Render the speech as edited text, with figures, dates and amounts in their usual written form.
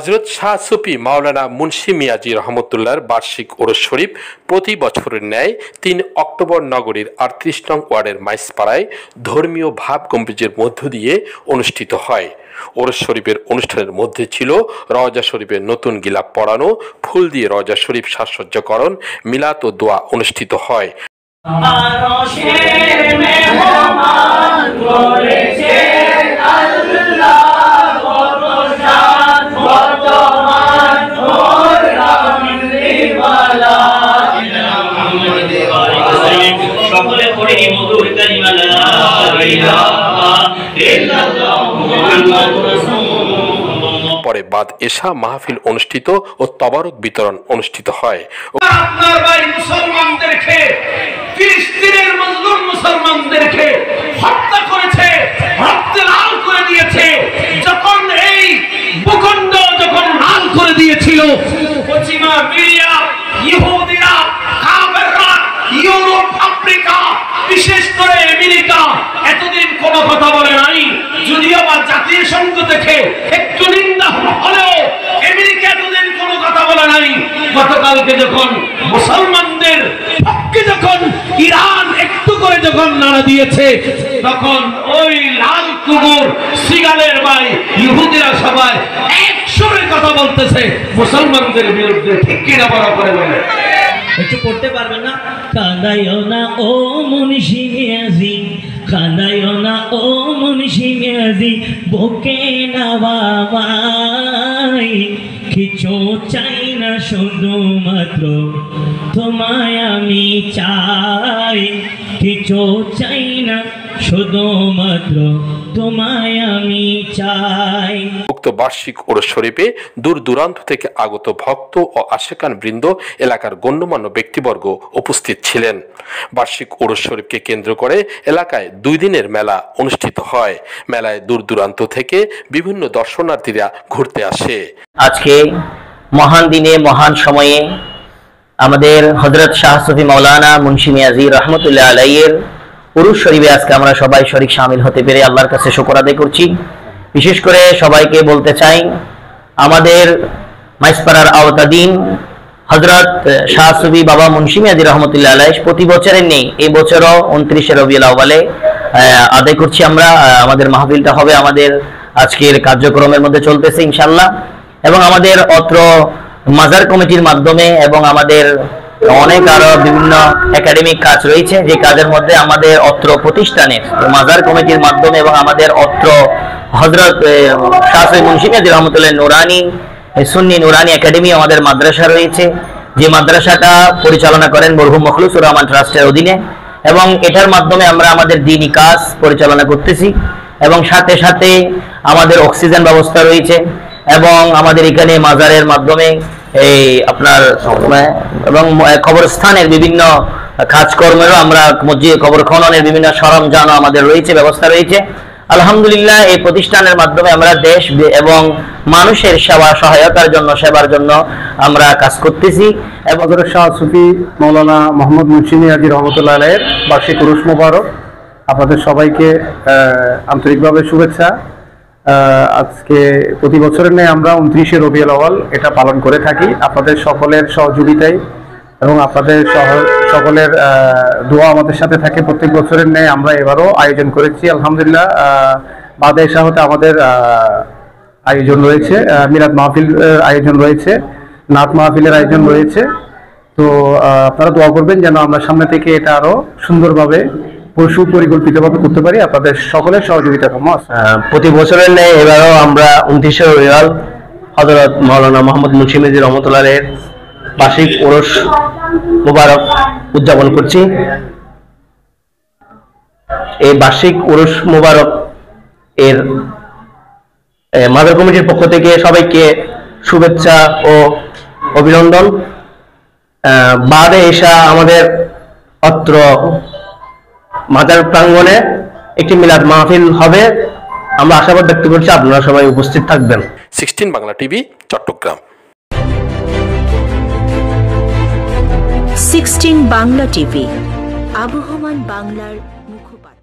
হযরত শাহ সুফি মাওলানা মুন্সি মিয়াজি রহমতুল্লাহর বার্ষিক ওরস শরীফ প্রতি বছরের ন্যায় ৩ অক্টোবর নগরীর ৩৮ নং ওয়ার্ডের মাইজপাড়ায় ধর্মীয় ভাব গম্ভীর্যের মধ্য দিয়ে অনুষ্ঠিত হয়। ওরস শরীফের অনুষ্ঠানের মধ্যে ছিল রওজা শরীফের নতুন গিলাপ পরানো, ফুল দিয়ে রওজা শরীফ সাজসজ্জাকরণ, মিলাদ ও দোয়া অনুষ্ঠিত হয়। পরে বাদ এশা মাহফিল অনুষ্ঠিত ও তবারক বিতরণ অনুষ্ঠিত হয়। আপনার ভাই মুসলমানদেরকে, ফিলিস্তিনের মজলুম মুসলমানদেরকে হত্যা করেছে, রক্তে লাল করে দিয়েছে। যখন এই ভূখণ্ড যখন লাল করে দিয়েছিল, পশ্চিমা মিডিয়া, ইহুদিরা, কাফেররা, ইউরোপ, আফ্রিকা, বিশেষ করে আমেরিকা এতদিন কোনো কথা বলে নাই। যদিও বা জাতীয় সংঘ থেকে একটু নিন্দা হলেও আমেরিকা এতদিন কোনো কথা বলে নাই। গতকালকে যখন মুসলমানদের পক্ষে যখন ইরান একটু করে যখন নাড়া দিয়েছে, তখন ওই লাল কুকুর সিগালের ভাই ইহুদিরা সবাই একসঙ্গে কথা বলতেছে মুসলমানদের বিরুদ্ধে। ঠিক কিনা বড় করে বলে একটু পড়তে পারবেন না? কাঁদাইও না ও মুন্সি মিয়াজি, কাঁদাইও না ও মুন্সি মিয়াজি, বুকে না বাবাই, কিছু চাই না শুধুমাত্র তোমায় আমি চাই, কিছু চাই না শুধুমাত্র তোমায় আমি চাই। উক্ত বার্ষিক ওরস শরীফে দূর দূরান্ত থেকে আগত ভক্ত ও আশেকান বৃন্দ, এলাকার গণ্যমান্য ব্যক্তিবর্গ উপস্থিত ছিলেন। বার্ষিক ওরস শরীফকে কেন্দ্র করে এলাকায় 2 দিনের মেলা অনুষ্ঠিত হয়। মেলায় দূর দূরান্ত থেকে বিভিন্ন দর্শনার্থীরা ঘুরতে আসে। আজকে মহান দিনে, মহান সময়ে আমাদের হযরত শাহ সুফি মাওলানা মুন্সি মিয়াজি রহমতুল্লাহ আলাইহির উরুস শরীফে আজকে আমরা সবাই শরীক শামিল হতে পেরে আল্লাহর কাছে শুকর আদায় করছি। বিশেষ করে সবাইকে বলতে চাই, আমাদের মাইজপাড়ার আওতাধীন হযরত শাহ সুফি বাবা মুন্সি মিয়াজি রহমতুল্লাহ আলাইহি প্রতি বছরের নেই, এই বছরও 29 রবিউল আউয়ালে আদায় করছি আমরা। আমাদের মাহফিলটা হবে আমাদের আজকের কার্যক্রমের মধ্যে চলতেছে ইনশাআল্লাহ। এবং আমাদের অত্র মাজার কমিটির মাধ্যমে এবং আমাদের অনেক আরো বিভিন্ন একাডেমিক কাজ রয়েছে, যে কাজের মধ্যে আমাদের অত্র প্রতিষ্ঠানের মাজার কমিটির মাধ্যমে এবং আমাদের অত্র হযরত শাহ সুফি মুন্সি মিয়াজি রহমতুল্লাহ নুরানি সুন্নি নুরানি একাডেমি আমাদের মাদ্রাসা রয়েছে, যে মাদ্রাসাটা পরিচালনা করেন মরহুম মখলুসুর রহমান ট্রাস্টের অধীনে। এবং এটার মাধ্যমে আমরা আমাদের দ্বীনি কাজ পরিচালনা করতেছি। এবং সাথে সাথে আমাদের অক্সিজেন ব্যবস্থা রয়েছে এবং আমাদের এখানে মাজারের মাধ্যমে এই আপনার এবং কবরস্থানের বিভিন্ন কাজকর্মেরও আমরা মসজিদ কবর খননের বিভিন্ন সরঞ্জামও আমাদের রয়েছে, ব্যবস্থা রয়েছে। আলহামদুলিল্লাহ এই প্রতিষ্ঠানের মাধ্যমে আমরা দেশ এবং মানুষের সহায়তার জন্য, সেবার জন্য আমরা কাজ করতেছি। এবং হযরত শাহ সুফি মাওলানা মোহাম্মদ মুন্সি মিয়াজি রহমতুল্লাহ আলাইহির বার্ষিক উরুস মোবারক। আপনাদের সবাইকে আন্তরিকভাবে শুভেচ্ছা। আজকে প্রতি বছরের ন্যায় আমরা 29 রবিউল আউয়াল এটা পালন করে থাকি। আপনাদের সকলের সহযোগিতায় এবং আপনাদের সকলের দোয়া আমাদের সাথে থাকে। প্রত্যেক বছরের ন্যায় আমরা এবারও আয়োজন করেছি আলহামদুলিল্লাহ। বাদে এশা হতে আমাদের আয়োজন রয়েছে, মিলাদ মাহফিল আয়োজন রয়েছে, নাত মাহফিলের আয়োজন রয়েছে। তো আপনারা দোয়া করবেন যেন আমরা সামনে থেকে এটা আরো সুন্দরভাবে সুপরিকল্পিতভাবে করতে পারি। আপনাদের সকলের সহযোগিতা কামনা। প্রতি বছরের ন্যায় এবারও আমরা 29 রবিউল হযরত মাওলানা মোহাম্মদ মুন্সি মিয়াজি রহমতুল্লাহ আলাইহির বার্ষিক ওরস মোবারক উদযাপন করছি। এই বার্ষিক ওরস মোবারক এর মাজার কমিটির পক্ষ থেকে সবাইকে শুভেচ্ছা ও অভিনন্দন। বাদে এশা আমাদের অত্র মাজার প্রাঙ্গণে একটি মিলাদ মাহফিল হবে। আমরা আশাবাদ ব্যক্ত করছি আপনারা সবাই উপস্থিত থাকবেন। 16 বাংলা টিভি, চট্টগ্রাম। 16 বাংলা টিভি, আবহমান বাংলার মুখপাত্র।